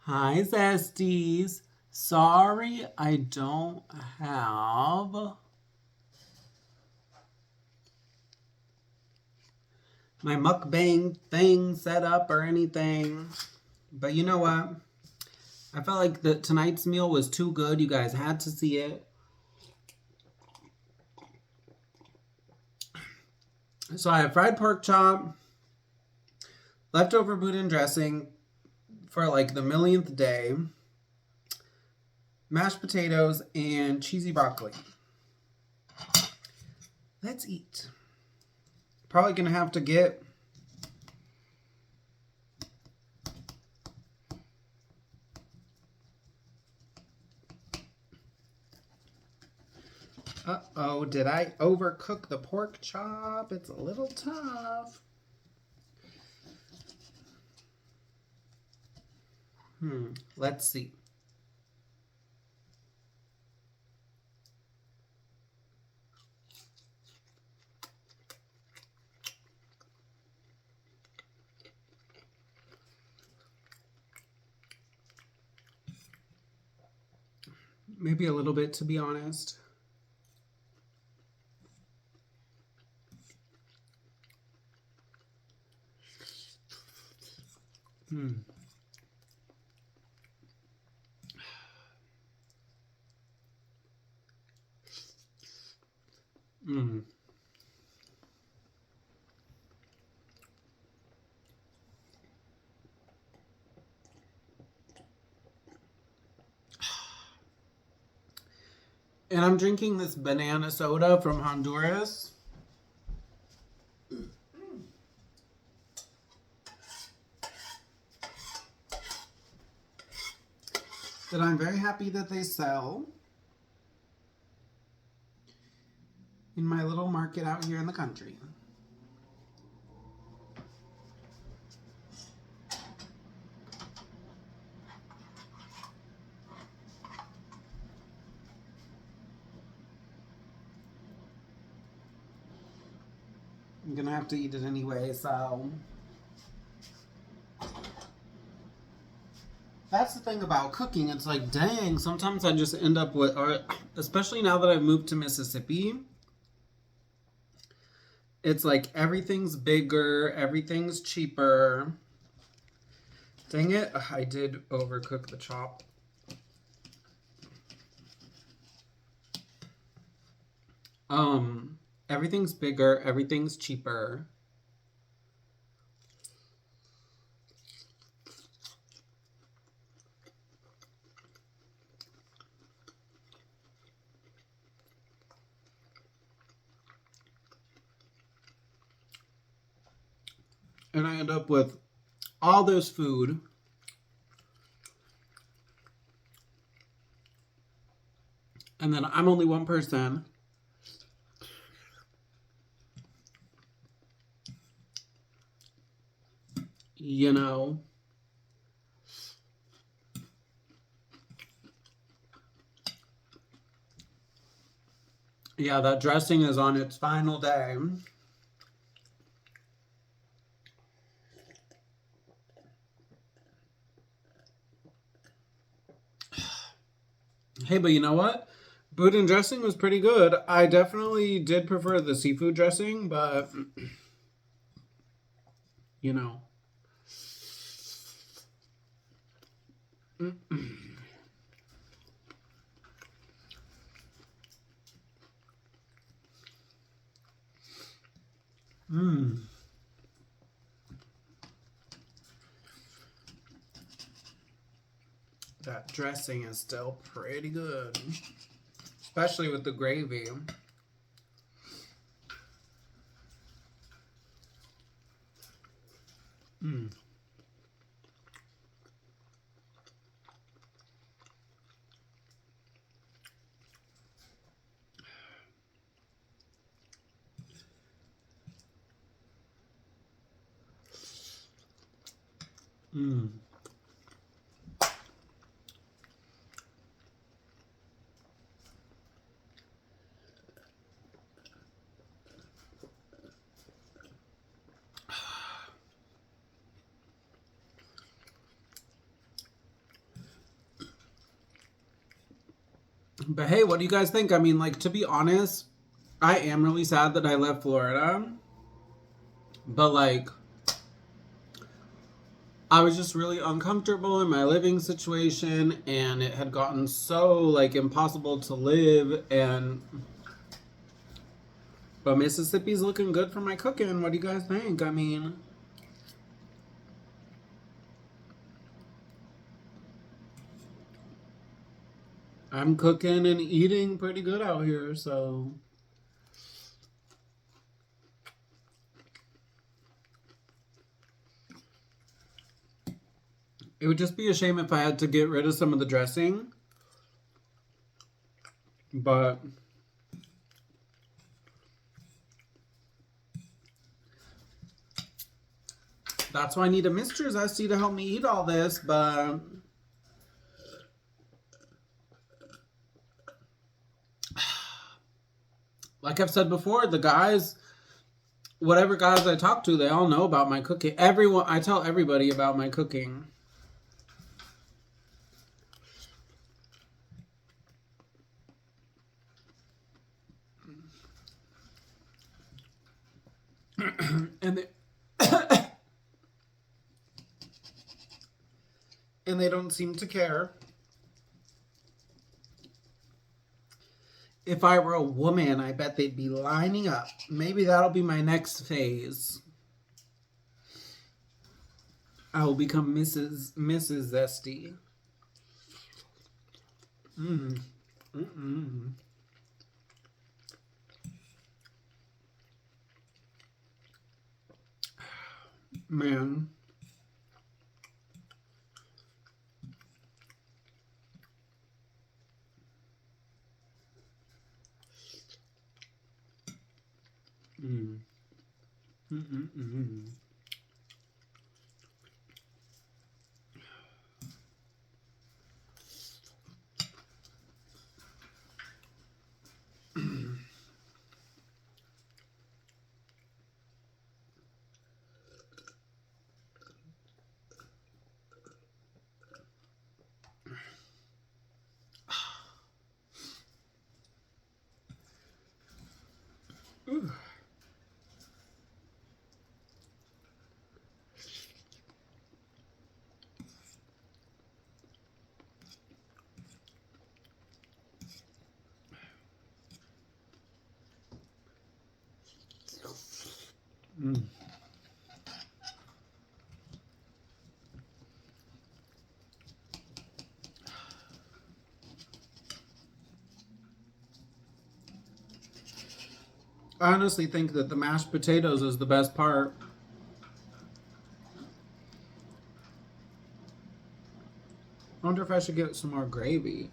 Hi, Zesties. Sorry, I don't have my mukbang thing set up or anything. But you know what? I felt like tonight's meal was too good. You guys had to see it. So I have fried pork chop, leftover boudin dressing for like the millionth day, mashed potatoes, and cheesy broccoli. Let's eat. Probably gonna have to get Uh-oh, did I overcook the pork chop? It's a little tough. Let's see. Maybe a little bit, to be honest. And I'm drinking this banana soda from Honduras. That I'm very happy that they sell in my little market out here in the country. I'm gonna have to eat it anyway, so that's the thing about cooking. It's like, dang, sometimes I just end up with, or especially now that I've moved to Mississippi, it's like everything's bigger, everything's cheaper. Dang it, I did overcook the chop. Everything's bigger, everything's cheaper. And I end up with all this food. And then I'm only one person. You know. Yeah, that dressing is on its final day. Hey, but you know what? Boudin dressing was pretty good. I definitely did prefer the seafood dressing, but you know. That dressing is still pretty good, especially with the gravy. But hey, what do you guys think? I mean, like, to be honest, I am really sad that I left Florida. But, like, I was just really uncomfortable in my living situation, and it had gotten so, like, impossible to live. But Mississippi's looking good for my cooking. What do you guys think? I mean, I'm cooking and eating pretty good out here, so. It would just be a shame if I had to get rid of some of the dressing. But that's why I need a Mr. Zesty to help me eat all this, but like I've said before, the guys, whatever guys I talk to, they all know about my cooking. I tell everybody about my cooking. and they, and they don't seem to care. If I were a woman, I bet they'd be lining up. Maybe that'll be my next phase. I will become Mrs. Zesty. Man. Ooh. I honestly think that the mashed potatoes is the best part. I wonder if I should get some more gravy.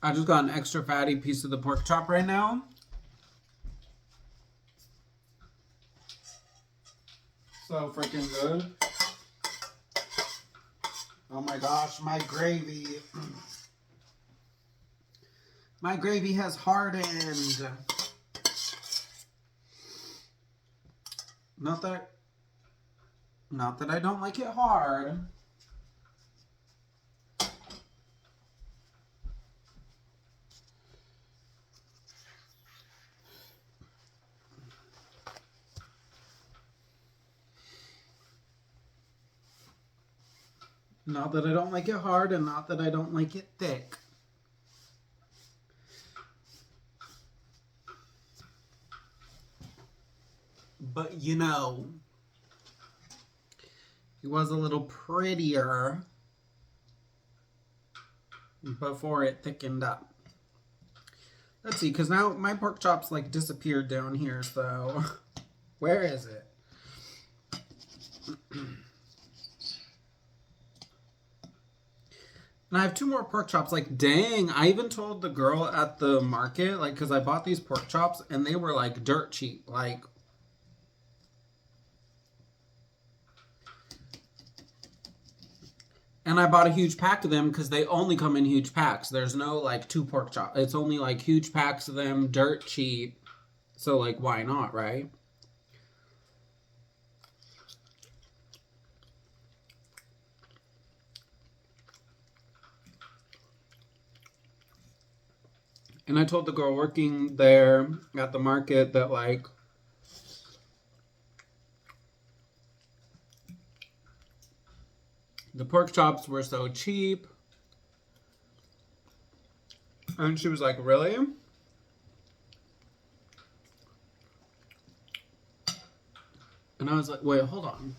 I just got an extra fatty piece of the pork chop right now. So freaking good. Oh my gosh, my gravy. My gravy has hardened. Not that I don't like it hard. Not that I don't like it hard, and not that I don't like it thick. But you know, it was a little prettier before it thickened up. Let's see, because now my pork chops like disappeared down here, so where is it? And I have 2 more pork chops. Like, dang, I even told the girl at the market, like, because I bought these pork chops, and they were, like, dirt cheap. Like, And I bought a huge pack of them because they only come in huge packs. There's no like 2 pork chops. It's only like huge packs of them, dirt cheap. So like, why not, right? And I told the girl working there at the market that like the pork chops were so cheap. And she was like, really? And I was like, wait, hold on.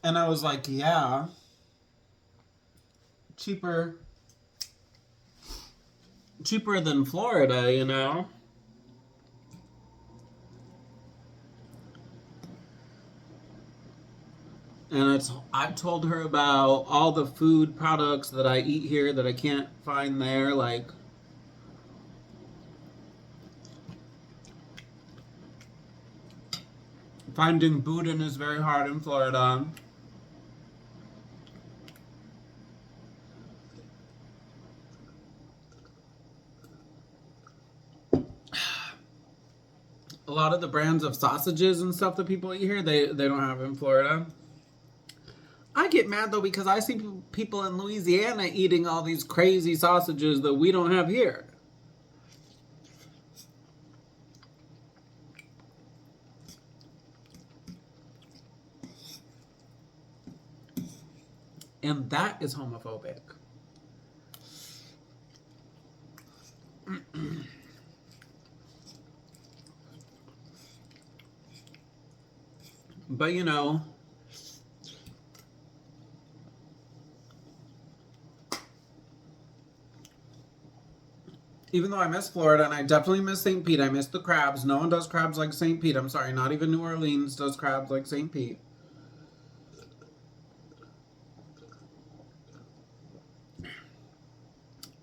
And I was like, yeah, cheaper than Florida, you know? And I told her about all the food products that I eat here that I can't find there. Like, finding boudin is very hard in Florida. A lot of the brands of sausages and stuff that people eat here, they don't have in Florida. I get mad though because I see people in Louisiana eating all these crazy sausages that we don't have here. And that is homophobic. But you know, even though I miss Florida and I definitely miss St. Pete, I miss the crabs. No one does crabs like St. Pete. I'm sorry, not even New Orleans does crabs like St. Pete.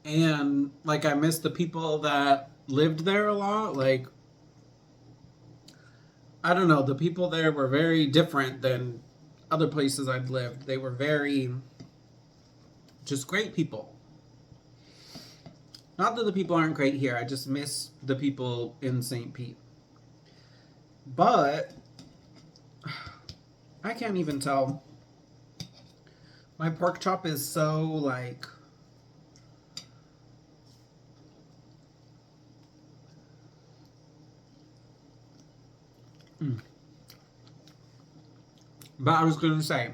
And like I miss the people that lived there a lot. Like, I don't know, the people there were very different than other places I'd lived. They were very just great people. Not that the people aren't great here, I just miss the people in St. Pete. But I can't even tell. My pork chop is so like. Mm. But I was gonna say,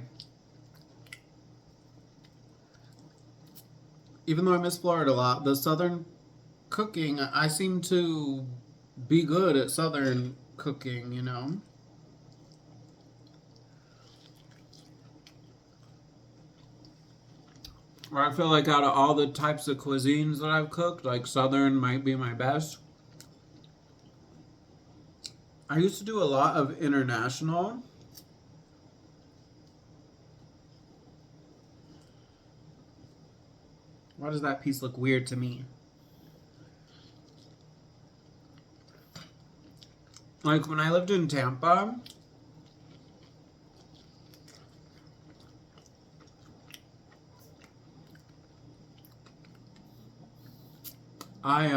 even though I miss Florida a lot, the southern cooking, I seem to be good at southern cooking, you know? Or I feel like out of all the types of cuisines that I've cooked, like southern might be my best. I used to do a lot of international. Why does that piece look weird to me? Like when I lived in Tampa, I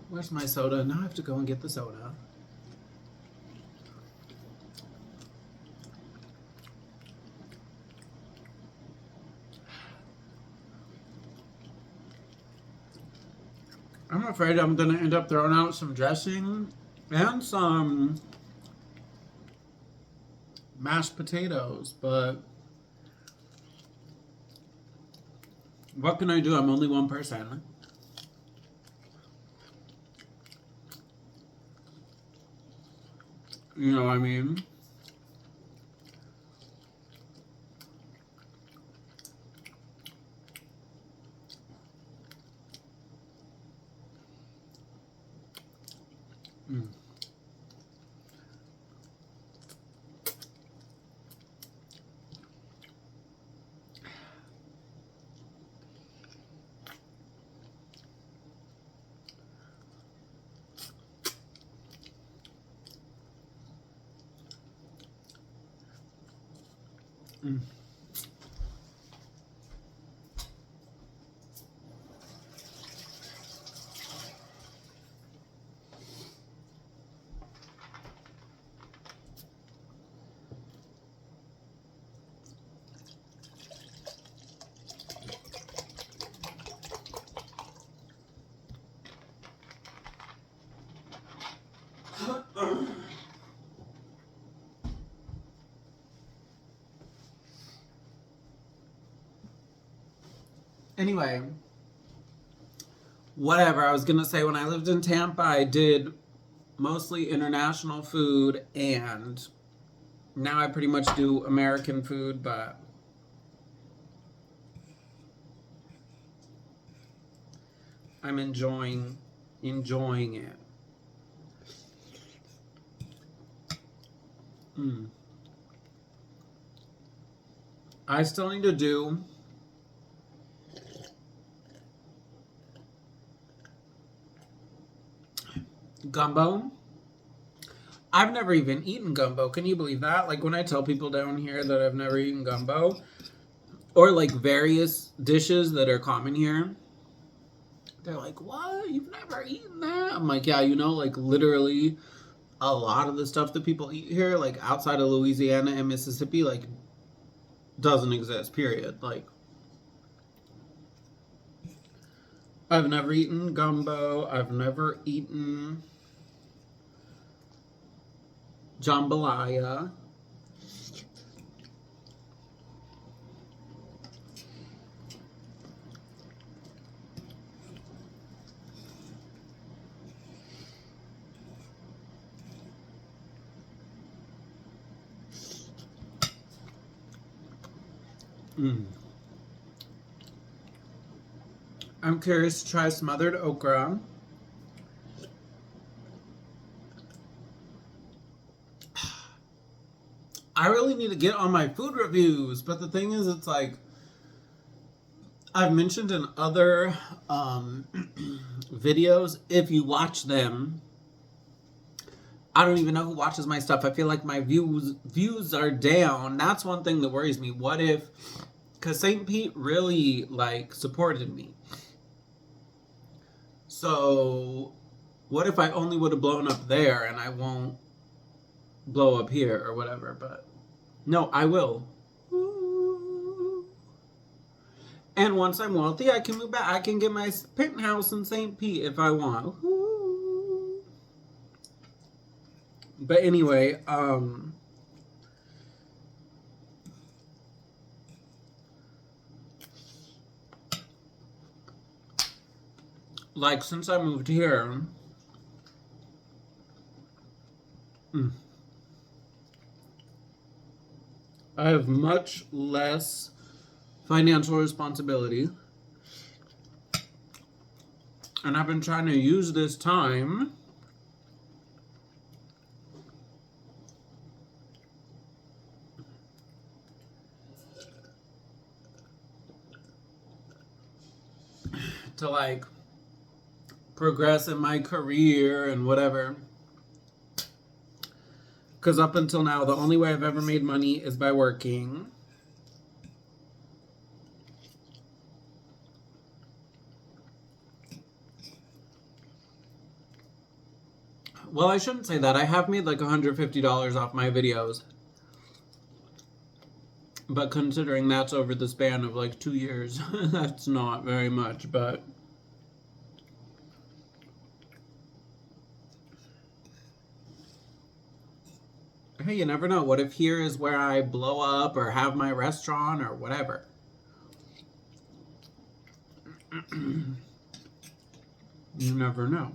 where's my soda? Now I have to go and get the soda. I'm afraid I'm gonna end up throwing out some dressing and some mashed potatoes, but what can I do? I'm only one person. You know what I mean? Mm. Anyway, whatever. I was gonna say, when I lived in Tampa, I did mostly international food, and now I pretty much do American food, but I'm enjoying it. I still need to do gumbo. I've never even eaten gumbo. Can you believe that? Like, when I tell people down here that I've never eaten gumbo, or like various dishes that are common here, they're like, what? You've never eaten that? I'm like, yeah, like literally a lot of the stuff that people eat here, like outside of Louisiana and Mississippi, like doesn't exist, period. Like, I've never eaten gumbo. I've never eaten jambalaya. I'm curious to try smothered okra. I really need to get on my food reviews, but the thing is, it's like, I've mentioned in other videos, if you watch them, I don't even know who watches my stuff. I feel like my views are down. That's one thing that worries me. What if, because St. Pete really like supported me. So what if I only would have blown up there and I won't blow up here or whatever? But no, I will. And once I'm wealthy, I can move back. I can get my penthouse in St. Pete if I want. But anyway, like, since I moved here, I have much less financial responsibility. And I've been trying to use this time to like progress in my career and whatever. Because up until now, the only way I've ever made money is by working. Well, I shouldn't say that. I have made like $150 off my videos. But considering that's over the span of like 2 years, that's not very much, but hey, you never know. What if here is where I blow up or have my restaurant or whatever? You never know.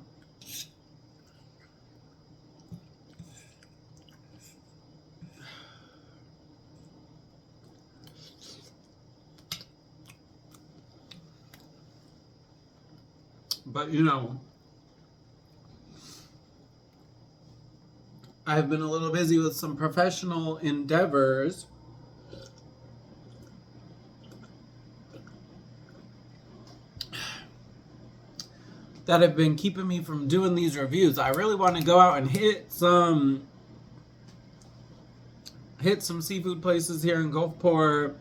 But I've been a little busy with some professional endeavors that have been keeping me from doing these reviews. I really want to go out and hit some hit some seafood places here in Gulfport.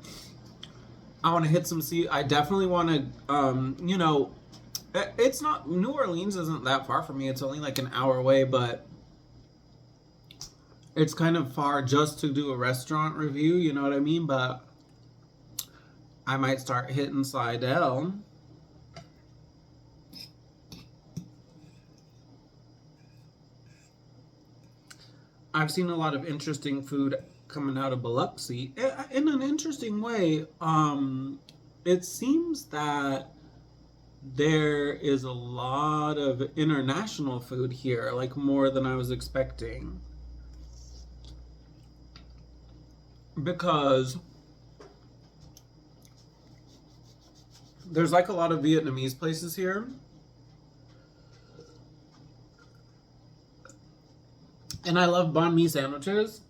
I want to hit some I definitely want to, you know, it's not, New Orleans isn't that far from me. It's only like an hour away, but it's kind of far just to do a restaurant review, you know what I mean? But I might start hitting Slidell. I've seen a lot of interesting food coming out of Biloxi in an interesting way. It seems that there is a lot of international food here, like more than I was expecting. Because there's like a lot of Vietnamese places here. And I love banh mi sandwiches.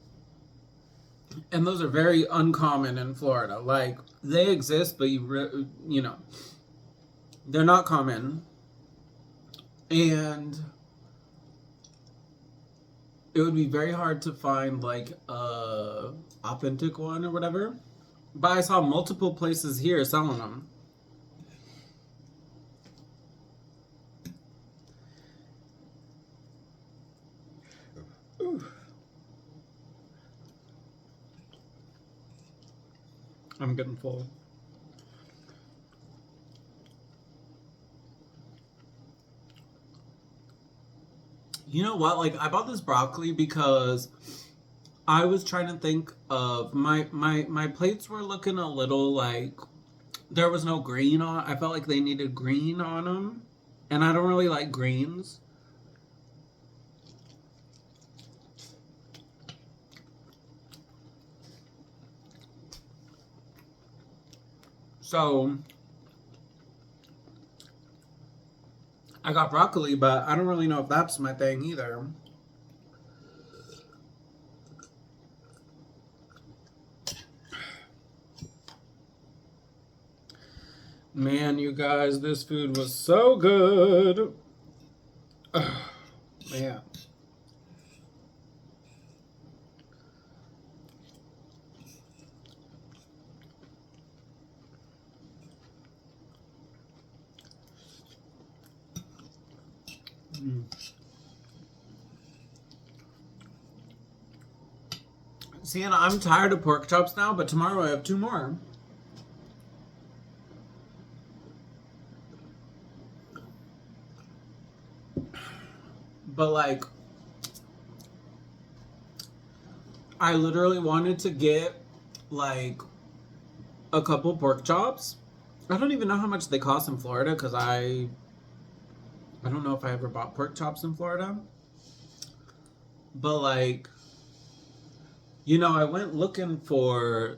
And those are very uncommon in Florida. Like, they exist, but you know, they're not common. And it would be very hard to find like a authentic one or whatever. But I saw multiple places here selling them. Ooh. I'm getting full. You know what? Like, I bought this broccoli because I was trying to think of my plates were looking a little like there was no green on. I felt like they needed green on them, and I don't really like greens. So I got broccoli, but I don't really know if that's my thing either. Man, you guys, this food was so good. Ugh, man. See, and I'm tired of pork chops now, but tomorrow I have 2 more. But like, I literally wanted to get like a couple pork chops. I don't even know how much they cost in Florida because I don't know if I ever bought pork chops in Florida. But like, you know, I went looking for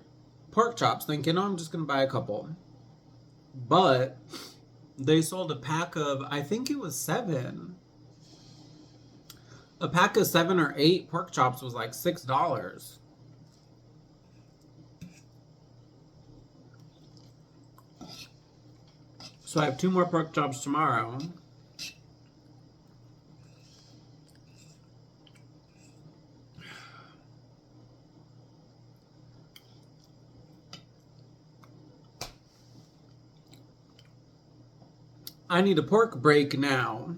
pork chops thinking, oh, I'm just going to buy a couple. But they sold a pack of, I think it was 7. A pack of 7 or 8 pork chops was like $6. So I have 2 more pork chops tomorrow. I need a pork break now.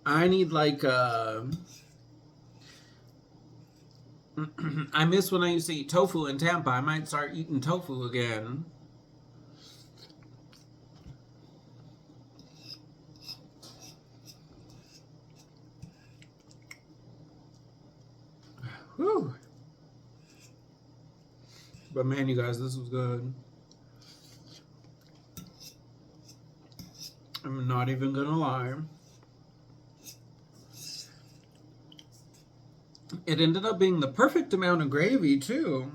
I need like a... I miss when I used to eat tofu in Tampa. I might start eating tofu again. Whew. But man, you guys, this was good. I'm not even gonna lie. It ended up being the perfect amount of gravy, too.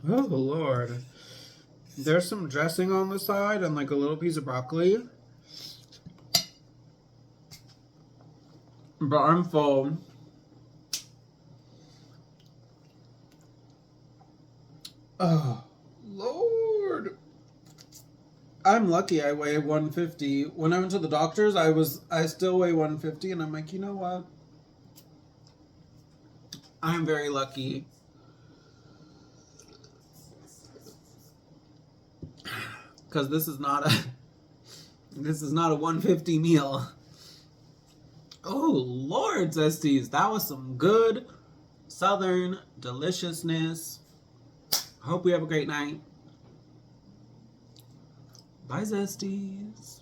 Oh, Lord. There's some dressing on the side and like a little piece of broccoli. But I'm full. Oh, Lord. I'm lucky I weigh 150. When I went to the doctor's, I still weigh 150, and I'm like, you know what? I'm very lucky. Because this is not a 150 meal. Oh, Lord, Zesties. That was some good Southern deliciousness. Hope we have a great night. Bye, Zesties.